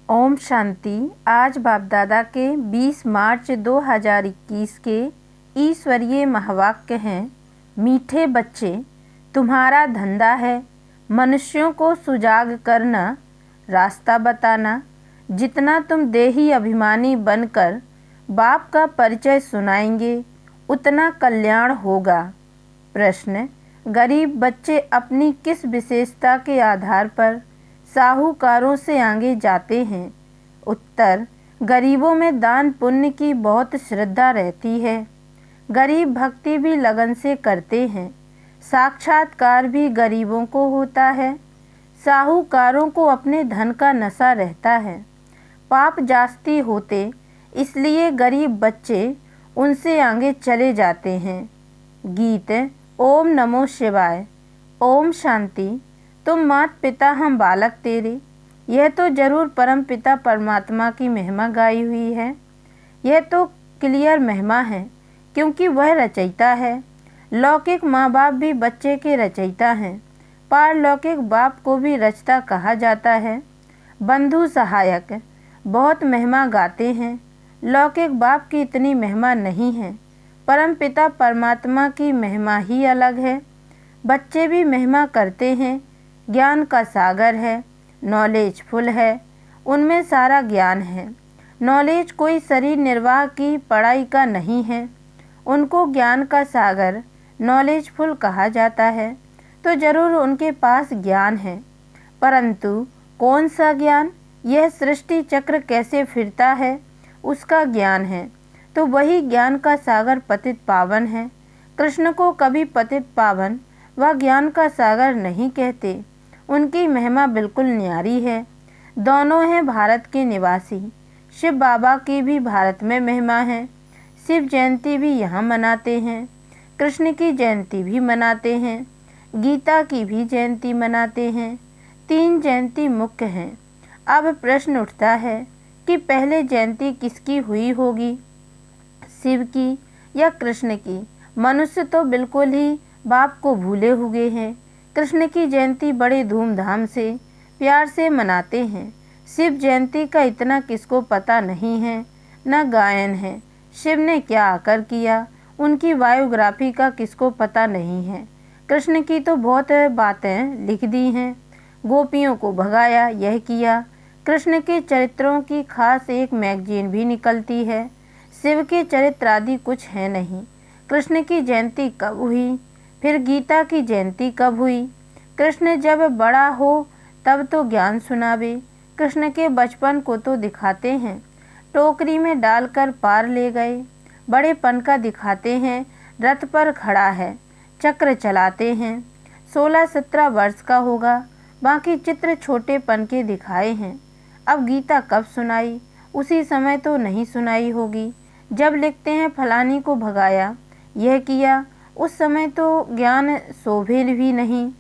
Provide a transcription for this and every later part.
ओम शांति। आज बाप दादा के 20 मार्च 2021 के ईश्वरीय महावाक्य हैं। मीठे बच्चे, तुम्हारा धंधा है मनुष्यों को सुजाग करना, रास्ता बताना। जितना तुम देही अभिमानी बनकर बाप का परिचय सुनाएंगे उतना कल्याण होगा। प्रश्न: गरीब बच्चे अपनी किस विशेषता के आधार पर साहूकारों से आगे जाते हैं? उत्तर: गरीबों में दान पुण्य की बहुत श्रद्धा रहती है। गरीब भक्ति भी लगन से करते हैं। साक्षात्कार भी गरीबों को होता है। साहूकारों को अपने धन का नशा रहता है। पाप जास्ती होते इसलिए गरीब बच्चे उनसे आगे चले जाते हैं। गीत। ओम नमो शिवाय। ओम शांति। तुम मात पिता हम बालक तेरे, यह तो जरूर परम पिता परमात्मा की महिमा गाई हुई है। यह तो क्लियर महिमा है क्योंकि वह रचयिता है। लौकिक माँ बाप भी बच्चे के रचयिता हैं। पारलौकिक बाप को भी रचता कहा जाता है। बंधु सहायक बहुत महिमा गाते हैं। लौकिक बाप की इतनी महिमा नहीं है। परम पिता परमात्मा की महिमा ही अलग है। बच्चे भी महिमा करते हैं। ज्ञान का सागर है, नॉलेजफुल है, उनमें सारा ज्ञान है। नॉलेज कोई शरीर निर्वाह की पढ़ाई का नहीं है। उनको ज्ञान का सागर नॉलेजफुल कहा जाता है तो जरूर उनके पास ज्ञान है। परंतु कौन सा ज्ञान? यह सृष्टि चक्र कैसे फिरता है उसका ज्ञान है। तो वही ज्ञान का सागर पतित पावन है। कृष्ण को कभी पतित पावन व ज्ञान का सागर नहीं कहते। उनकी महिमा बिल्कुल न्यारी है। दोनों हैं भारत के निवासी। शिव बाबा की भी भारत में महिमा है। शिव जयंती भी यहाँ मनाते हैं। कृष्ण की जयंती भी मनाते हैं। गीता की भी जयंती मनाते हैं। 3 जयंती मुख्य हैं। अब प्रश्न उठता है कि पहले जयंती किसकी हुई होगी, शिव की या कृष्ण की? मनुष्य तो बिल्कुल ही बाप को भूले हुए हैं। कृष्ण की जयंती बड़े धूमधाम से प्यार से मनाते हैं। शिव जयंती का इतना किसको पता नहीं है, न गायन है। शिव ने क्या आकर किया, उनकी बायोग्राफी का किसको पता नहीं है। कृष्ण की तो बहुत बातें लिख दी हैं। गोपियों को भगाया, यह किया। कृष्ण के चरित्रों की खास एक मैगजीन भी निकलती है। शिव के चरित्र आदि कुछ है नहीं। कृष्ण की जयंती कब हुई, फिर गीता की जयंती कब हुई? कृष्ण जब बड़ा हो तब तो ज्ञान सुनावे। कृष्ण के बचपन को तो दिखाते हैं। टोकरी में डालकर पार ले गए। बड़ेपन का दिखाते हैं। रथ पर खड़ा है, चक्र चलाते हैं। 16-17 वर्ष का होगा। बाकी चित्र छोटेपन के दिखाए हैं। अब गीता कब सुनाई? उसी समय तो नहीं सुनाई होगी जब लिखते हैं फलानी को भगाया, यह किया। उस समय तो ज्ञान शोभे भी नहीं।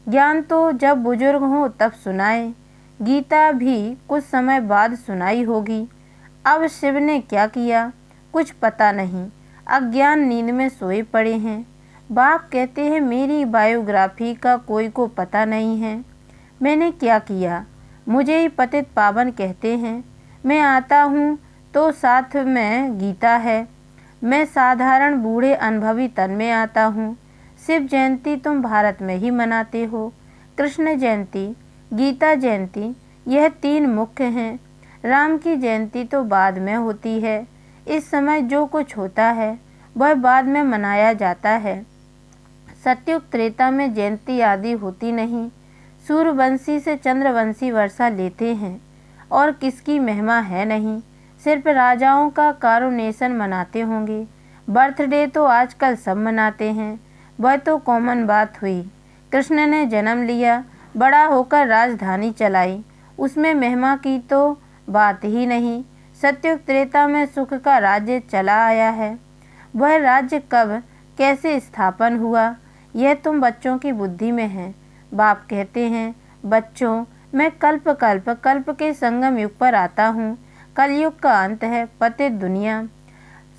ज्ञान तो जब बुजुर्ग हो तब सुनाए। गीता भी कुछ समय बाद सुनाई होगी। अब शिव ने क्या किया कुछ पता नहीं। अज्ञान नींद में सोए पड़े हैं। बाप कहते हैं मेरी बायोग्राफी का कोई को पता नहीं है। मैंने क्या किया? मुझे ही पतित पावन कहते हैं। मैं आता हूँ तो साथ में गीता है। मैं साधारण बूढ़े अनुभवी तन में आता हूँ। शिव जयंती तुम भारत में ही मनाते हो। कृष्ण जयंती, गीता जयंती, यह 3 मुख्य हैं। राम की जयंती तो बाद में होती है। इस समय जो कुछ होता है वह बाद में मनाया जाता है। सतयुग त्रेता में जयंती आदि होती नहीं। सूर्यवंशी से चंद्रवंशी वर्षा लेते हैं और किसकी महिमा है नहीं। सिर्फ राजाओं का कारोनेशन मनाते होंगे। बर्थडे तो आजकल सब मनाते हैं। वह तो कॉमन बात हुई। कृष्ण ने जन्म लिया, बड़ा होकर राजधानी चलाई, उसमें महिमा की तो बात ही नहीं। सतयुग त्रेता में सुख का राज्य चला आया है। वह राज्य कब कैसे स्थापन हुआ यह तुम बच्चों की बुद्धि में है। बाप कहते हैं बच्चों, मैं कल्प के संगम युग पर आता हूँ। कलयुग का अंत है, पतित दुनिया,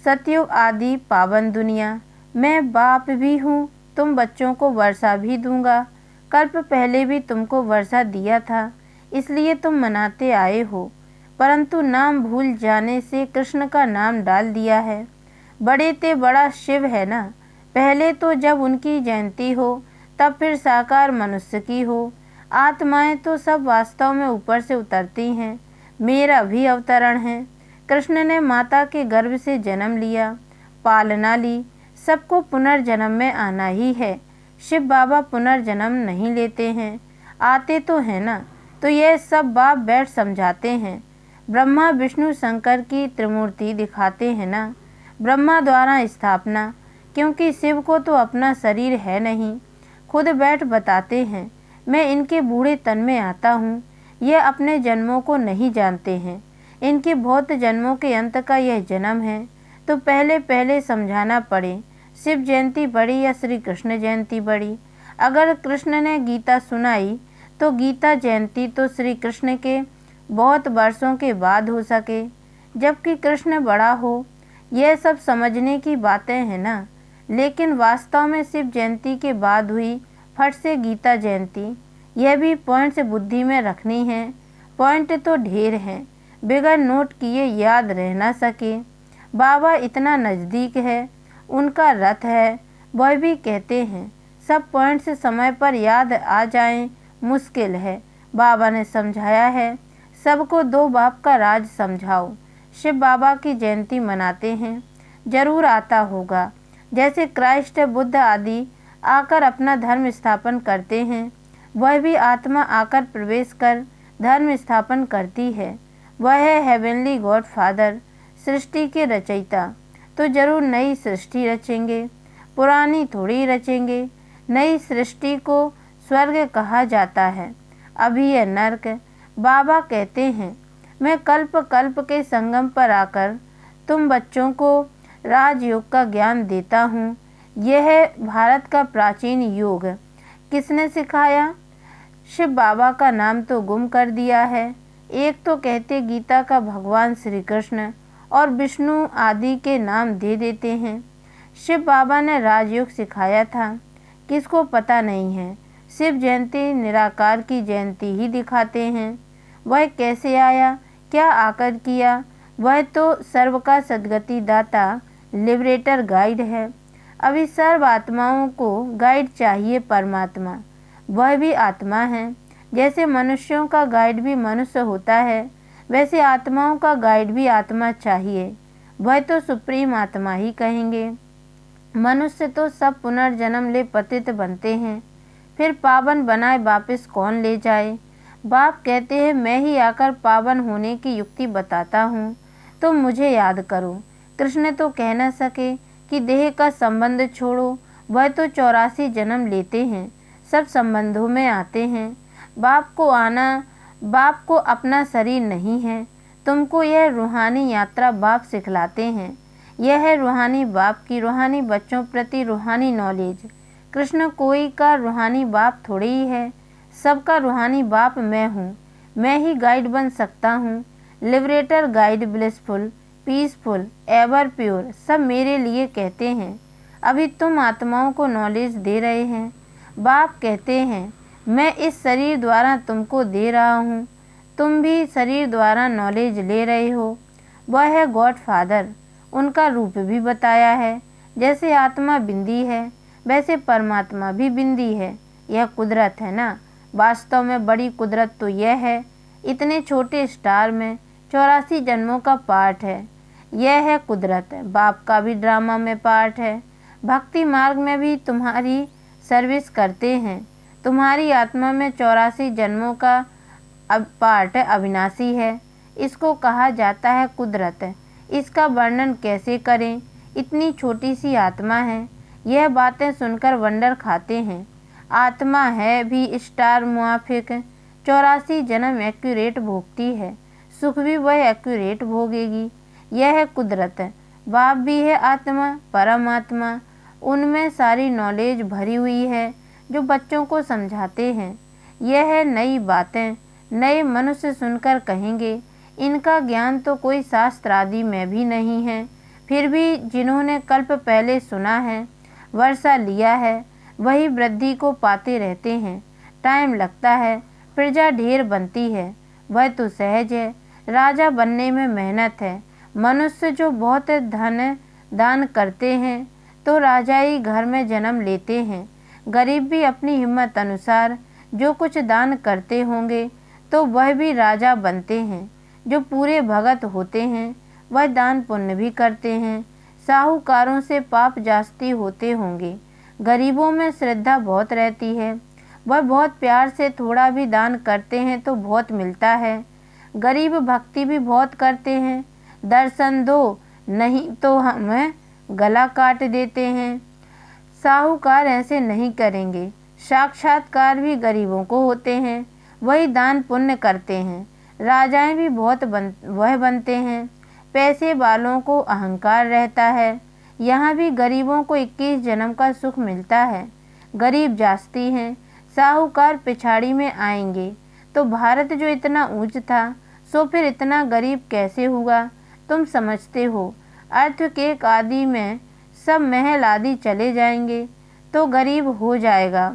सतयुग आदि पावन दुनिया। मैं बाप भी हूँ, तुम बच्चों को वर्षा भी दूंगा। कल्प पहले भी तुमको वर्षा दिया था, इसलिए तुम मनाते आए हो। परंतु नाम भूल जाने से कृष्ण का नाम डाल दिया है। बड़े ते बड़ा शिव है ना। पहले तो जब उनकी जयंती हो तब फिर साकार मनुष्य की हो। आत्माएं तो सब वास्तव में ऊपर से उतरती हैं। मेरा भी अवतरण है। कृष्ण ने माता के गर्भ से जन्म लिया, पालना ली। सबको पुनर्जन्म में आना ही है। शिव बाबा पुनर्जन्म नहीं लेते हैं। आते तो हैं ना, तो यह सब बाप बैठ समझाते हैं। ब्रह्मा विष्णु शंकर की त्रिमूर्ति दिखाते हैं ना। ब्रह्मा द्वारा स्थापना, क्योंकि शिव को तो अपना शरीर है नहीं। खुद बैठ बताते हैं, मैं इनके बूढ़े तन में आता हूँ। यह अपने जन्मों को नहीं जानते हैं। इनके बहुत जन्मों के अंत का यह जन्म है, तो पहले पहले समझाना पड़े। शिव जयंती बड़ी या श्री कृष्ण जयंती बड़ी? अगर कृष्ण ने गीता सुनाई तो गीता जयंती तो श्री कृष्ण के बहुत वर्षों के बाद हो सके, जबकि कृष्ण बड़ा हो। यह सब समझने की बातें हैं ना। लेकिन वास्तव में शिव जयंती के बाद हुई फट से गीता जयंती। यह भी पॉइंट से बुद्धि में रखनी है। पॉइंट तो ढेर हैं, बिगर नोट किए याद रह ना सके। बाबा इतना नज़दीक है, उनका रथ है। वह भी कहते हैं सब पॉइंट से समय पर याद आ जाएं मुश्किल है। बाबा ने समझाया है, सबको दो बाप का राज समझाओ। शिव बाबा की जयंती मनाते हैं, जरूर आता होगा। जैसे क्राइस्ट बुद्ध आदि आकर अपना धर्म स्थापन करते हैं, वह भी आत्मा आकर प्रवेश कर धर्म स्थापन करती है। वह है हेवनली गॉड फादर, सृष्टि के रचयिता। तो जरूर नई सृष्टि रचेंगे, पुरानी थोड़ी रचेंगे। नई सृष्टि को स्वर्ग कहा जाता है, अभी यह नर्क। बाबा कहते हैं, मैं कल्प कल्प के संगम पर आकर तुम बच्चों को राजयोग का ज्ञान देता हूँ। यह है भारत का प्राचीन योग। किसने सिखाया? शिव बाबा का नाम तो गुम कर दिया है। एक तो कहते गीता का भगवान श्री कृष्ण और विष्णु आदि के नाम दे देते हैं। शिव बाबा ने राजयोग सिखाया था, किसको पता नहीं है। शिव जयंती निराकार की जयंती ही दिखाते हैं। वह कैसे आया, क्या आकर किया? वह तो सर्व का सद्गति दाता, लिबरेटर गाइड है। अभी सर्व आत्माओं को गाइड चाहिए परमात्मा, वह भी आत्मा है। जैसे मनुष्यों का गाइड भी मनुष्य होता है, वैसे आत्माओं का गाइड भी आत्मा चाहिए। वह तो सुप्रीम आत्मा ही कहेंगे। मनुष्य तो सब पुनर्जन्म ले पतित बनते हैं, फिर पावन बनाए वापस कौन ले जाए? बाप कहते हैं, मैं ही आकर पावन होने की युक्ति बताता हूँ, तुम मुझे याद करो। कृष्ण तो कह न सके कि देह का संबंध छोड़ो, वह तो 84 जन्म लेते हैं, सब संबंधों में आते हैं। बाप को अपना शरीर नहीं है। तुमको यह रूहानी यात्रा बाप सिखलाते हैं। यह है रूहानी बाप की रूहानी बच्चों प्रति रूहानी नॉलेज। कृष्ण कोई का रूहानी बाप थोड़ी ही है, सबका रूहानी बाप मैं हूँ। मैं ही गाइड बन सकता हूँ। Liberator, guide, blissful, peaceful, ever pure, सब मेरे लिए कहते हैं। अभी तुम आत्माओं को नॉलेज दे रहे हैं। बाप कहते हैं, मैं इस शरीर द्वारा तुमको दे रहा हूँ, तुम भी शरीर द्वारा नॉलेज ले रहे हो। वह है गॉड फादर। उनका रूप भी बताया है। जैसे आत्मा बिंदी है, वैसे परमात्मा भी बिंदी है। यह कुदरत है ना। वास्तव में बड़ी कुदरत तो यह है, इतने छोटे स्टार में 84 जन्मों का पार्ट है। यह है कुदरत। बाप का भी ड्रामा में पार्ट है। भक्ति मार्ग में भी तुम्हारी सर्विस करते हैं। तुम्हारी आत्मा में 84 जन्मों का पार्ट अविनाशी है। इसको कहा जाता है कुदरत। इसका वर्णन कैसे करें, इतनी छोटी सी आत्मा है। यह बातें सुनकर वंडर खाते हैं। आत्मा है भी स्टार मुआफिक, 84 जन्म एक्यूरेट भोगती है, सुख भी वह एक्यूरेट भोगेगी। यह है कुदरत। बाप भी है आत्मा, परमात्मा। उनमें सारी नॉलेज भरी हुई है जो बच्चों को समझाते हैं। यह है नई बातें। नए मनुष्य सुनकर कहेंगे, इनका ज्ञान तो कोई शास्त्र आदि में भी नहीं है। फिर भी जिन्होंने कल्प पहले सुना है, वर्षा लिया है, वही वृद्धि को पाते रहते हैं। टाइम लगता है, प्रजा ढेर बनती है, वह तो सहज है। राजा बनने में मेहनत है। मनुष्य जो बहुत धन दान करते हैं तो राजाई घर में जन्म लेते हैं। गरीब भी अपनी हिम्मत अनुसार जो कुछ दान करते होंगे तो वह भी राजा बनते हैं। जो पूरे भगत होते हैं वह दान पुण्य भी करते हैं। साहूकारों से पाप जास्ती होते होंगे। गरीबों में श्रद्धा बहुत रहती है। वह बहुत प्यार से थोड़ा भी दान करते हैं तो बहुत मिलता है। गरीब भक्ति भी बहुत करते हैं। दर्शन दो नहीं तो हमें गला काट देते हैं। साहूकार ऐसे नहीं करेंगे। साक्षात्कार भी गरीबों को होते हैं, वही दान पुण्य करते हैं। राजाएं भी वह बनते हैं। पैसे वालों को अहंकार रहता है। यहाँ भी गरीबों को 21 जन्म का सुख मिलता है। गरीब जास्ती हैं, साहूकार पिछाड़ी में आएंगे। तो भारत जो इतना ऊंच था सो फिर इतना गरीब कैसे हुआ? तुम समझते हो, अर्थ के एक आदि में सब महल आदि चले जाएंगे तो गरीब हो जाएगा।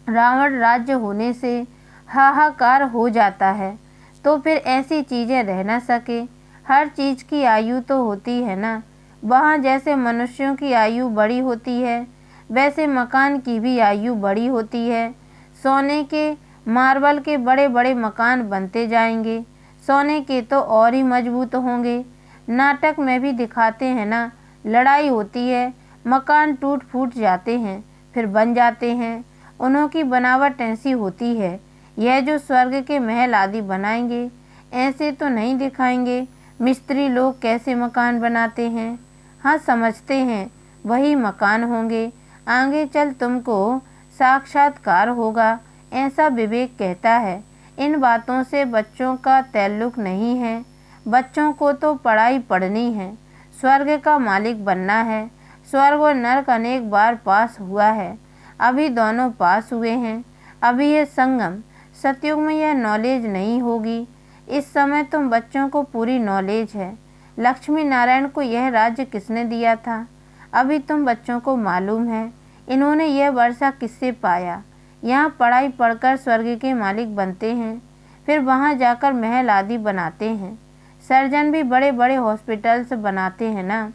रावण राज्य होने से हाहाकार हो जाता है तो फिर ऐसी चीज़ें रह ना सके। हर चीज़ की आयु तो होती है ना। वहाँ जैसे मनुष्यों की आयु बड़ी होती है वैसे मकान की भी आयु बड़ी होती है। सोने के मार्बल के बड़े बड़े मकान बनते जाएंगे, सोने के तो और ही मजबूत होंगे। नाटक में भी दिखाते हैं ना, लड़ाई होती है, मकान टूट फूट जाते हैं फिर बन जाते हैं। उन्हों की बनावट ऐसी होती है। यह जो स्वर्ग के महल आदि बनाएंगे ऐसे तो नहीं दिखाएंगे। मिस्त्री लोग कैसे मकान बनाते हैं, हाँ समझते हैं वही मकान होंगे। आगे चल तुमको साक्षात्कार होगा, ऐसा विवेक कहता है। इन बातों से बच्चों का ताल्लुक नहीं है। बच्चों को तो पढ़ाई पढ़नी है, स्वर्ग का मालिक बनना है। स्वर्ग और नरक अनेक बार पास हुआ है, अभी दोनों पास हुए हैं। अभी ये संगम, सतयुग में यह नॉलेज नहीं होगी। इस समय तुम बच्चों को पूरी नॉलेज है। लक्ष्मी नारायण को यह राज्य किसने दिया था, अभी तुम बच्चों को मालूम है। इन्होंने यह वर्षा किससे पाया? यहाँ पढ़ाई पढ़कर स्वर्ग के मालिक बनते हैं, फिर वहाँ जाकर महल आदि बनाते हैं। सर्जन भी बड़े बड़े हॉस्पिटल्स बनाते हैं ना।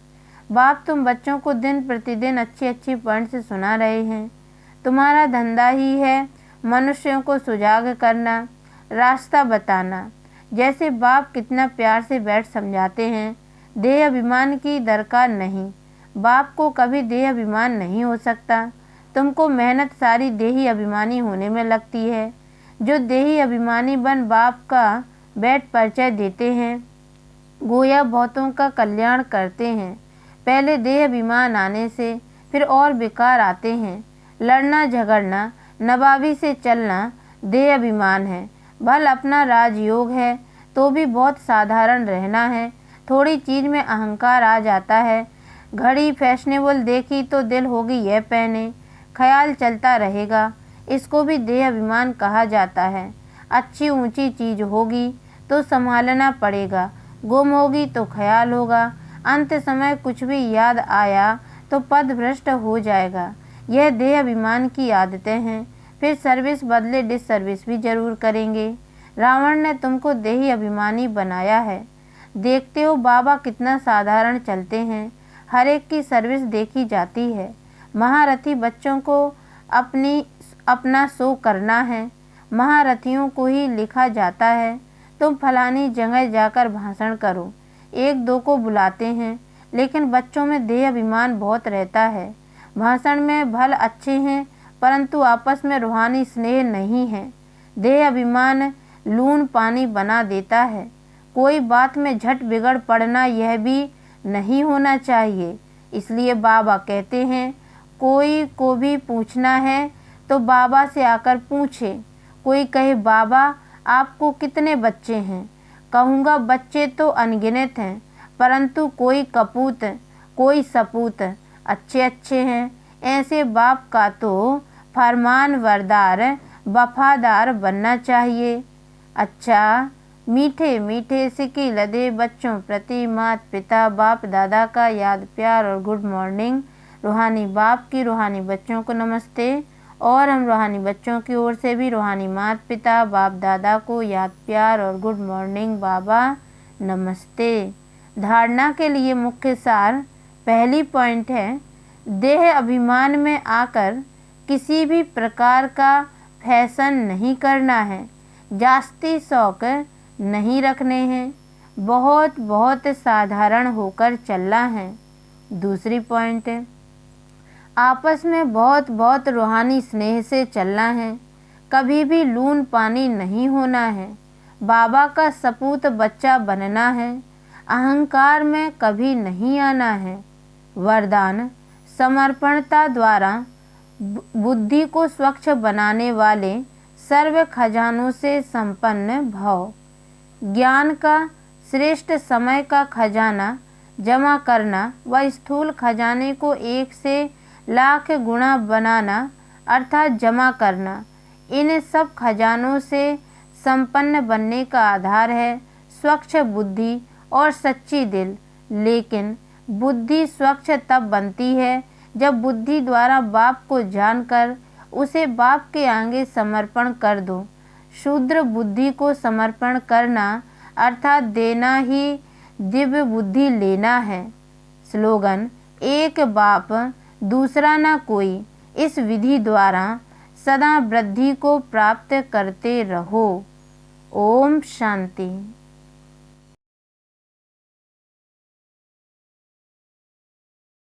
बाप तुम बच्चों को दिन प्रतिदिन अच्छी अच्छी पॉइंट्स सुना रहे हैं। तुम्हारा धंधा ही है मनुष्यों को सुजाग करना, रास्ता बताना। जैसे बाप कितना प्यार से बैठ समझाते हैं। देह अभिमान की दरकार नहीं, बाप को कभी देह अभिमान नहीं हो सकता। तुमको मेहनत सारी देही अभिमानी होने में लगती है। जो देही अभिमानी बन बाप का बैठ परिचय देते हैं गोया बहुतों का कल्याण करते हैं। पहले देह अभिमान आने से फिर और विकार आते हैं। लड़ना झगड़ना, नवाबी से चलना देह अभिमान है। भल अपना राजयोग है तो भी बहुत साधारण रहना है। थोड़ी चीज़ में अहंकार आ जाता है। घड़ी फैशनेबल देखी तो दिल होगी यह पहने, ख्याल चलता रहेगा। इसको भी देह अभिमान कहा जाता है। अच्छी ऊंची चीज़ होगी तो संभालना पड़ेगा, गुम होगी तो ख्याल होगा। अंत समय कुछ भी याद आया तो पद भ्रष्ट हो जाएगा। यह देह अभिमान की आदतें हैं। फिर सर्विस बदले डिसर्विस भी जरूर करेंगे। रावण ने तुमको देही अभिमानी बनाया है। देखते हो बाबा कितना साधारण चलते हैं, हर एक की सर्विस देखी जाती है। महारथी बच्चों को अपना शो करना है, महारथियों को ही लिखा जाता है। तुम फलानी जगह जाकर भाषण करो, एक दो को बुलाते हैं, लेकिन बच्चों में देह अभिमान बहुत रहता है। भाषण में भल अच्छे हैं परंतु आपस में रूहानी स्नेह नहीं है। देह अभिमान लून पानी बना देता है। कोई बात में झट बिगड़ पड़ना यह भी नहीं होना चाहिए। इसलिए बाबा कहते हैं कोई को भी पूछना है तो बाबा से आकर पूछे। कोई कहे बाबा आपको कितने बच्चे हैं, कहूँगा बच्चे तो अनगिनत हैं परंतु कोई कपूत कोई सपूत अच्छे अच्छे हैं। ऐसे बाप का तो फरमान वरदार वफादार बनना चाहिए। अच्छा, मीठे मीठे सिक्के लदे बच्चों प्रति माता पिता बाप दादा का याद प्यार और गुड मॉर्निंग। रूहानी बाप की रूहानी बच्चों को नमस्ते और हम रूहानी बच्चों की ओर से भी रूहानी माता पिता बाप दादा को याद प्यार और गुड मॉर्निंग बाबा नमस्ते। धारणा के लिए मुख्य सार। पहली पॉइंट है, देह अभिमान में आकर किसी भी प्रकार का फैशन नहीं करना है, जास्ती शौक नहीं रखने हैं, बहुत बहुत साधारण होकर चलना है। दूसरी पॉइंट है, आपस में बहुत बहुत रूहानी स्नेह से चलना है, कभी भी लून पानी नहीं होना है, बाबा का सपूत बच्चा बनना है, अहंकार में कभी नहीं आना है। वरदान, समर्पणता द्वारा बुद्धि को स्वच्छ बनाने वाले सर्व खजानों से संपन्न भव। ज्ञान का श्रेष्ठ समय का खजाना जमा करना व स्थूल खजाने को 1 से लाख गुना बनाना अर्थात जमा करना, इन सब खजानों से संपन्न बनने का आधार है स्वच्छ बुद्धि और सच्ची दिल। लेकिन बुद्धि स्वच्छ तब बनती है जब बुद्धि द्वारा बाप को जानकर उसे बाप के आगे समर्पण कर दो। शूद्र बुद्धि को समर्पण करना अर्थात देना ही दिव्य बुद्धि लेना है। स्लोगन, एक बाप दूसरा न कोई। इस विधि द्वारा सदा वृद्धि को प्राप्त करते रहो। ओम शांति।